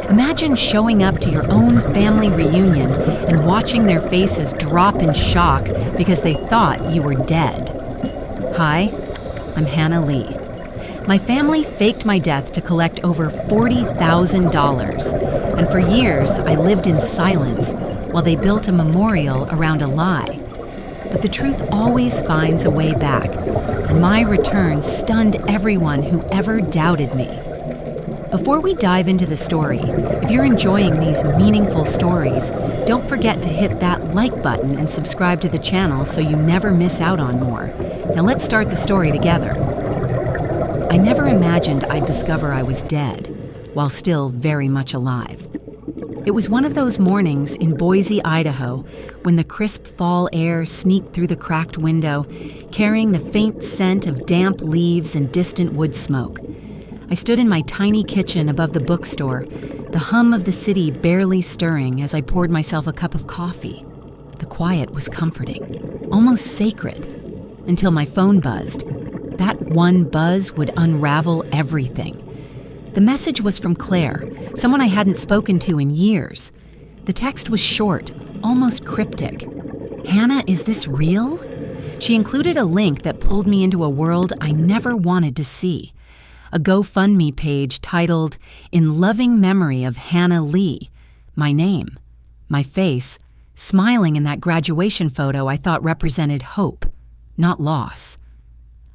Imagine showing up to your own family reunion and watching their faces drop in shock because they thought you were dead. Hi, I'm Hannah Lee. My family faked my death to collect over $40,000, and for years I lived in silence while they built a memorial around a lie. But the truth always finds a way back, and my return stunned everyone who ever doubted me. Before we dive into the story, if you're enjoying these meaningful stories, don't forget to hit that like button and subscribe to the channel so you never miss out on more. Now let's start the story together. I never imagined I'd discover I was dead, while still very much alive. It was one of those mornings in Boise, Idaho, when the crisp fall air sneaked through the cracked window, carrying the faint scent of damp leaves and distant wood smoke. I stood in my tiny kitchen above the bookstore, the hum of the city barely stirring as I poured myself a cup of coffee. The quiet was comforting, almost sacred, until my phone buzzed. That one buzz would unravel everything. The message was from Claire, someone I hadn't spoken to in years. The text was short, almost cryptic. "Hannah, is this real?" She included a link that pulled me into a world I never wanted to see. A GoFundMe page titled, "In Loving Memory of Hannah Lee," my name, my face, smiling in that graduation photo I thought represented hope, not loss.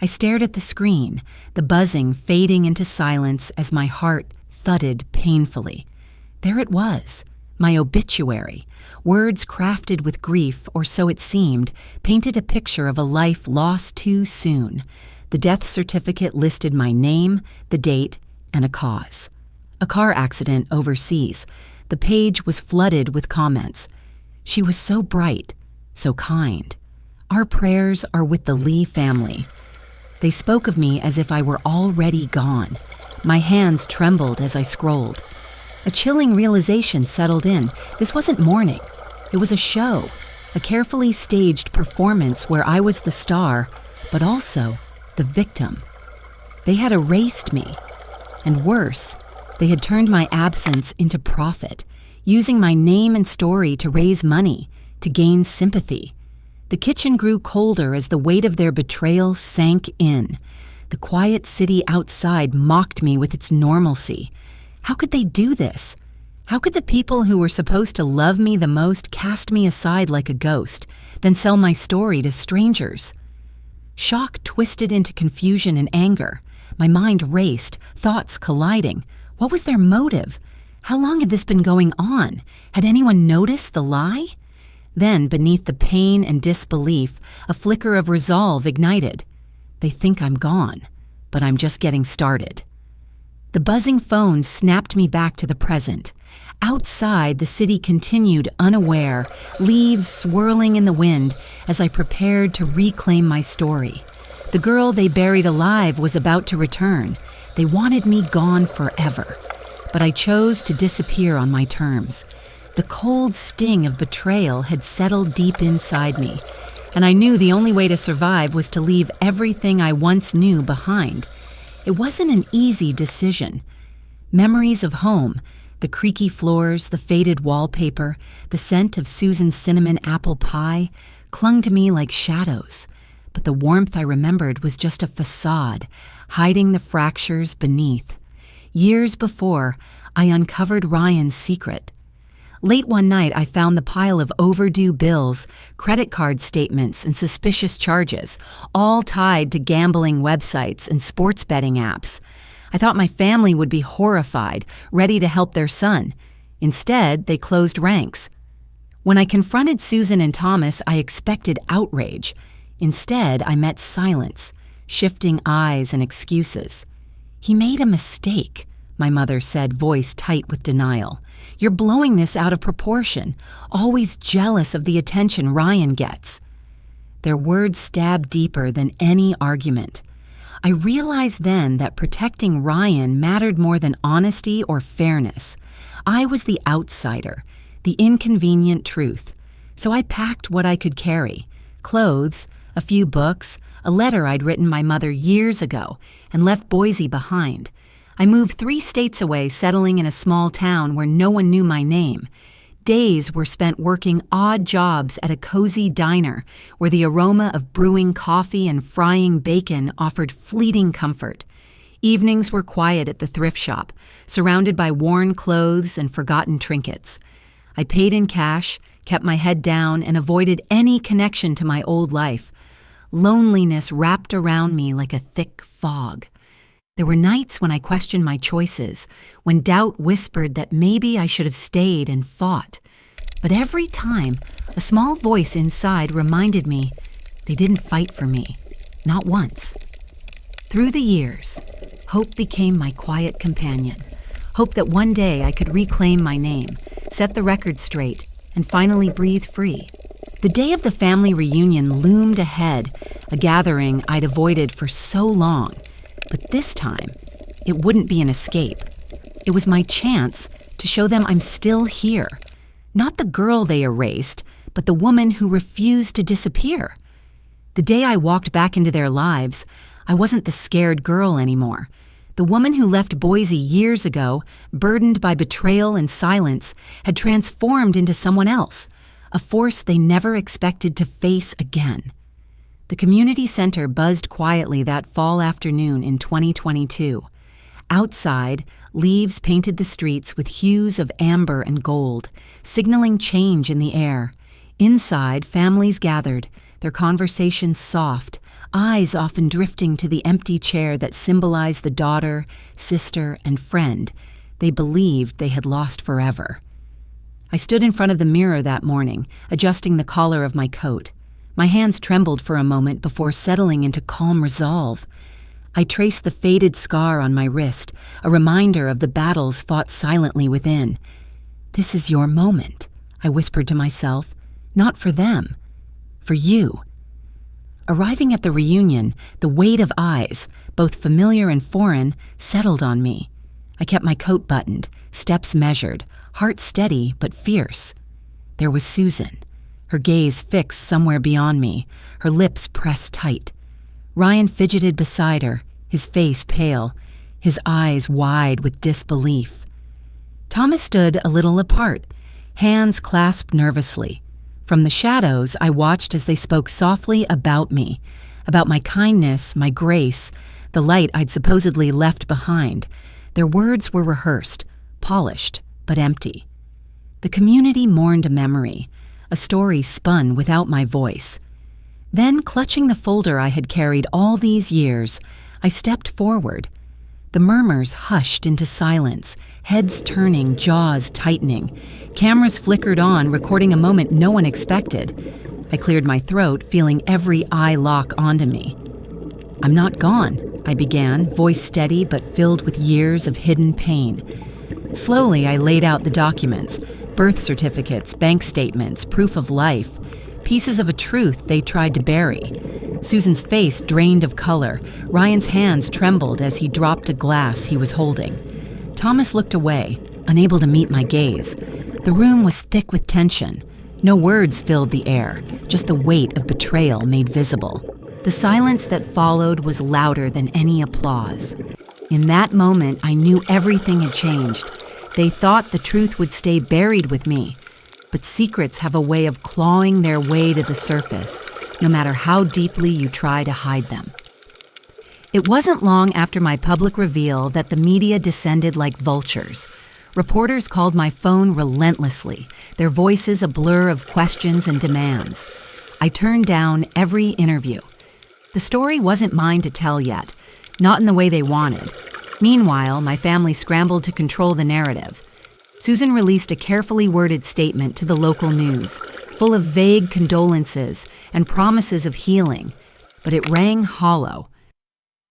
I stared at the screen, the buzzing fading into silence as my heart thudded painfully. There it was, my obituary. Words crafted with grief, or so it seemed, painted a picture of a life lost too soon. The death certificate listed my name, the date, and a cause. A car accident overseas. The page was flooded with comments. "She was so bright, so kind. Our prayers are with the Lee family." They spoke of me as if I were already gone. My hands trembled as I scrolled. A chilling realization settled in. This wasn't mourning. It was a show, a carefully staged performance where I was the star, but also the victim. They had erased me. And worse, they had turned my absence into profit, using my name and story to raise money, to gain sympathy. The kitchen grew colder as the weight of their betrayal sank in. The quiet city outside mocked me with its normalcy. How could they do this? How could the people who were supposed to love me the most cast me aside like a ghost, then sell my story to strangers? Shock twisted into confusion and anger. My mind raced, thoughts colliding. What was their motive? How long had this been going on? Had anyone noticed the lie? Then, beneath the pain and disbelief, a flicker of resolve ignited. They think I'm gone, but I'm just getting started. The buzzing phone snapped me back to the present. Outside, the city continued unaware, leaves swirling in the wind as I prepared to reclaim my story. The girl they buried alive was about to return. They wanted me gone forever. But I chose to disappear on my terms. The cold sting of betrayal had settled deep inside me, and I knew the only way to survive was to leave everything I once knew behind. It wasn't an easy decision. Memories of home, the creaky floors, the faded wallpaper, the scent of Susan's cinnamon apple pie, clung to me like shadows. But the warmth I remembered was just a facade, hiding the fractures beneath. Years before, I uncovered Ryan's secret. Late one night, I found the pile of overdue bills, credit card statements, and suspicious charges, all tied to gambling websites and sports betting apps. I thought my family would be horrified, ready to help their son. Instead, they closed ranks. When I confronted Susan and Thomas, I expected outrage. Instead, I met silence, shifting eyes and excuses. "He made a mistake," my mother said, voice tight with denial. "You're blowing this out of proportion, always jealous of the attention Ryan gets." Their words stabbed deeper than any argument. I realized then that protecting Ryan mattered more than honesty or fairness. I was the outsider, the inconvenient truth. So I packed what I could carry: clothes, a few books, a letter I'd written my mother years ago, and left Boise behind. I moved 3 states away, settling in a small town where no one knew my name. Days were spent working odd jobs at a cozy diner where the aroma of brewing coffee and frying bacon offered fleeting comfort. Evenings were quiet at the thrift shop, surrounded by worn clothes and forgotten trinkets. I paid in cash, kept my head down, and avoided any connection to my old life. Loneliness wrapped around me like a thick fog. There were nights when I questioned my choices, when doubt whispered that maybe I should have stayed and fought. But every time, a small voice inside reminded me they didn't fight for me, not once. Through the years, hope became my quiet companion. Hope that one day I could reclaim my name, set the record straight, and finally breathe free. The day of the family reunion loomed ahead, a gathering I'd avoided for so long. But this time, it wouldn't be an escape. It was my chance to show them I'm still here. Not the girl they erased, but the woman who refused to disappear. The day I walked back into their lives, I wasn't the scared girl anymore. The woman who left Boise years ago, burdened by betrayal and silence, had transformed into someone else, a force they never expected to face again. The community center buzzed quietly that fall afternoon in 2022. Outside, leaves painted the streets with hues of amber and gold, signaling change in the air. Inside, families gathered, their conversations soft, eyes often drifting to the empty chair that symbolized the daughter, sister, and friend they believed they had lost forever. I stood in front of the mirror that morning, adjusting the collar of my coat. My hands trembled for a moment before settling into calm resolve. I traced the faded scar on my wrist, a reminder of the battles fought silently within. "This is your moment," I whispered to myself. "Not for them. For you." Arriving at the reunion, the weight of eyes, both familiar and foreign, settled on me. I kept my coat buttoned, steps measured, heart steady but fierce. There was Susan, her gaze fixed somewhere beyond me, her lips pressed tight. Ryan fidgeted beside her, his face pale, his eyes wide with disbelief. Thomas stood a little apart, hands clasped nervously. From the shadows, I watched as they spoke softly about me, about my kindness, my grace, the light I'd supposedly left behind. Their words were rehearsed, polished, but empty. The community mourned a memory, a story spun without my voice. Then, clutching the folder I had carried all these years, I stepped forward. The murmurs hushed into silence, heads turning, jaws tightening. Cameras flickered on, recording a moment no one expected. I cleared my throat, feeling every eye lock onto me. "I'm not gone," I began, voice steady but filled with years of hidden pain. Slowly, I laid out the documents, birth certificates, bank statements, proof of life, pieces of a truth they tried to bury. Susan's face drained of color. Ryan's hands trembled as he dropped a glass he was holding. Thomas looked away, unable to meet my gaze. The room was thick with tension. No words filled the air, just the weight of betrayal made visible. The silence that followed was louder than any applause. In that moment, I knew everything had changed. They thought the truth would stay buried with me. But secrets have a way of clawing their way to the surface, no matter how deeply you try to hide them. It wasn't long after my public reveal that the media descended like vultures. Reporters called my phone relentlessly, their voices a blur of questions and demands. I turned down every interview. The story wasn't mine to tell yet, not in the way they wanted. Meanwhile, my family scrambled to control the narrative. Susan released a carefully worded statement to the local news, full of vague condolences and promises of healing, but it rang hollow.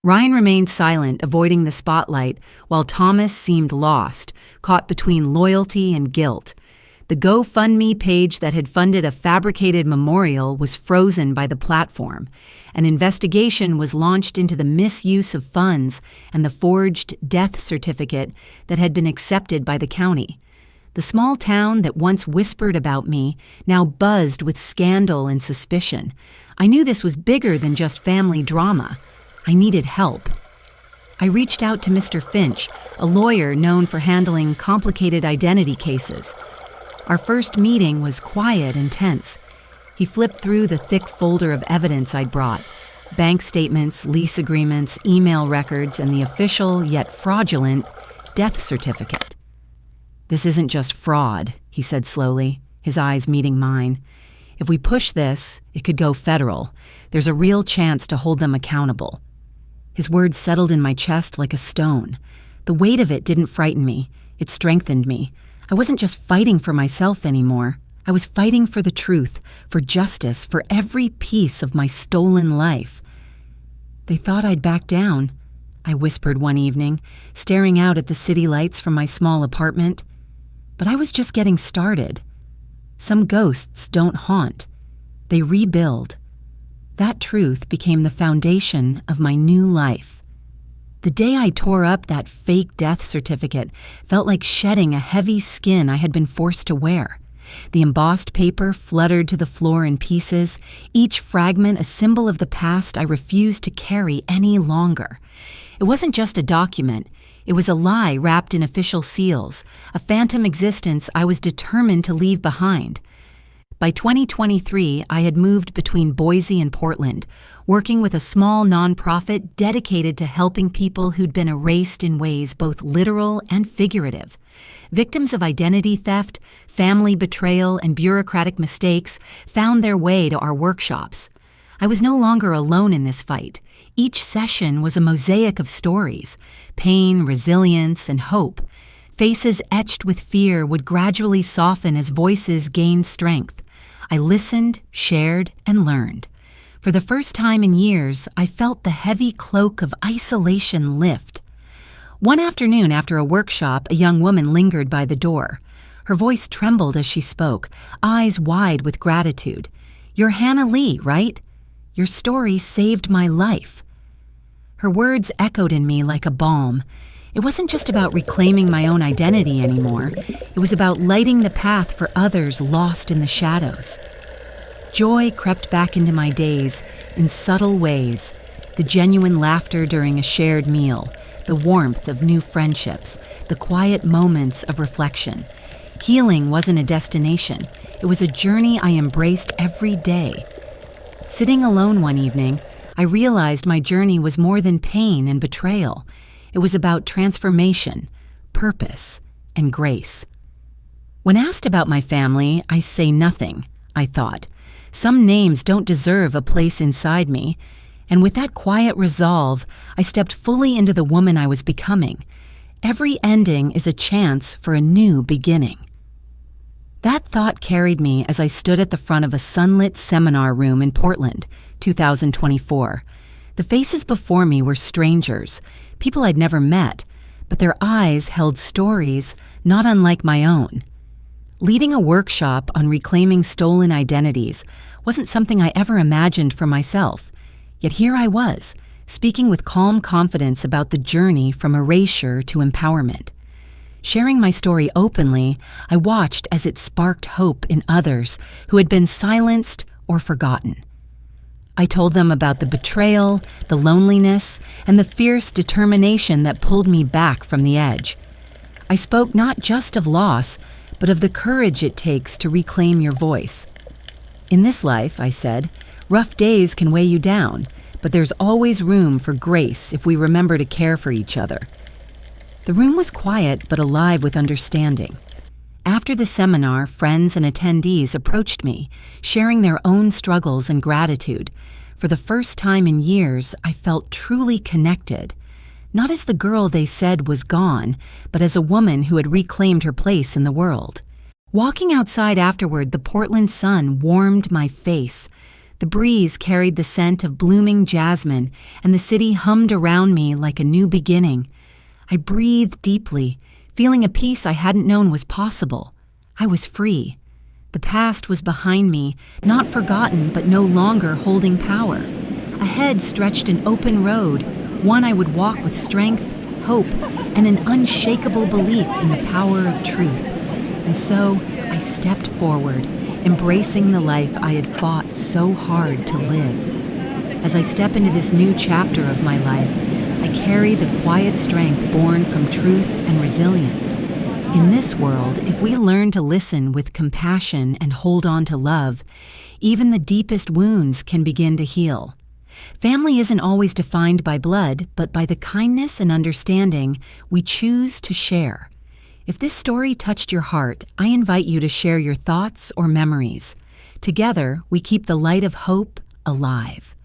Ryan remained silent, avoiding the spotlight, while Thomas seemed lost, caught between loyalty and guilt. The GoFundMe page that had funded a fabricated memorial was frozen by the platform. An investigation was launched into the misuse of funds and the forged death certificate that had been accepted by the county. The small town that once whispered about me now buzzed with scandal and suspicion. I knew this was bigger than just family drama. I needed help. I reached out to Mr. Finch, a lawyer known for handling complicated identity cases. Our first meeting was quiet and tense. He flipped through the thick folder of evidence I'd brought: bank statements, lease agreements, email records, and the official, yet fraudulent, death certificate. "This isn't just fraud," he said slowly, his eyes meeting mine. "If we push this, it could go federal. There's a real chance to hold them accountable." His words settled in my chest like a stone. The weight of it didn't frighten me. It strengthened me. I wasn't just fighting for myself anymore. I was fighting for the truth, for justice, for every piece of my stolen life. "They thought I'd back down," I whispered one evening, staring out at the city lights from my small apartment. But I was just getting started. Some ghosts don't haunt. They rebuild. That truth became the foundation of my new life. The day I tore up that fake death certificate felt like shedding a heavy skin I had been forced to wear. The embossed paper fluttered to the floor in pieces, each fragment a symbol of the past I refused to carry any longer. It wasn't just a document. It was a lie wrapped in official seals, a phantom existence I was determined to leave behind. By 2023, I had moved between Boise and Portland, working with a small nonprofit dedicated to helping people who'd been erased in ways both literal and figurative. Victims of identity theft, family betrayal, and bureaucratic mistakes found their way to our workshops. I was no longer alone in this fight. Each session was a mosaic of stories: pain, resilience, and hope. Faces etched with fear would gradually soften as voices gained strength. I listened, shared, and learned. For the first time in years, I felt the heavy cloak of isolation lift. One afternoon after a workshop, a young woman lingered by the door. Her voice trembled as she spoke, eyes wide with gratitude. "You're Hannah Lee, right? Your story saved my life." Her words echoed in me like a balm. It wasn't just about reclaiming my own identity anymore. It was about lighting the path for others lost in the shadows. Joy crept back into my days in subtle ways: the genuine laughter during a shared meal, the warmth of new friendships, the quiet moments of reflection. Healing wasn't a destination. It was a journey I embraced every day. Sitting alone one evening, I realized my journey was more than pain and betrayal. It was about transformation, purpose, and grace. When asked about my family, I say nothing, I thought. Some names don't deserve a place inside me. And with that quiet resolve, I stepped fully into the woman I was becoming. Every ending is a chance for a new beginning. That thought carried me as I stood at the front of a sunlit seminar room in Portland, 2024. The faces before me were strangers, people I'd never met, but their eyes held stories not unlike my own. Leading a workshop on reclaiming stolen identities wasn't something I ever imagined for myself, yet here I was, speaking with calm confidence about the journey from erasure to empowerment. Sharing my story openly, I watched as it sparked hope in others who had been silenced or forgotten. I told them about the betrayal, the loneliness, and the fierce determination that pulled me back from the edge. I spoke not just of loss, but of the courage it takes to reclaim your voice. In this life, I said, rough days can weigh you down, but there's always room for grace if we remember to care for each other. The room was quiet but alive with understanding. After the seminar, friends and attendees approached me, sharing their own struggles and gratitude. For the first time in years, I felt truly connected, not as the girl they said was gone, but as a woman who had reclaimed her place in the world. Walking outside afterward, the Portland sun warmed my face. The breeze carried the scent of blooming jasmine, and the city hummed around me like a new beginning. I breathed deeply, feeling a peace I hadn't known was possible. I was free. The past was behind me, not forgotten but no longer holding power. Ahead stretched an open road, one I would walk with strength, hope, and an unshakable belief in the power of truth. And so I stepped forward, embracing the life I had fought so hard to live. As I step into this new chapter of my life, I I carry the quiet strength born from truth and resilience. In this world, if we learn to listen with compassion and hold on to love, even the deepest wounds can begin to heal. Family isn't always defined by blood, but by the kindness and understanding we choose to share. If this story touched your heart, I invite you to share your thoughts or memories. Together, we keep the light of hope alive.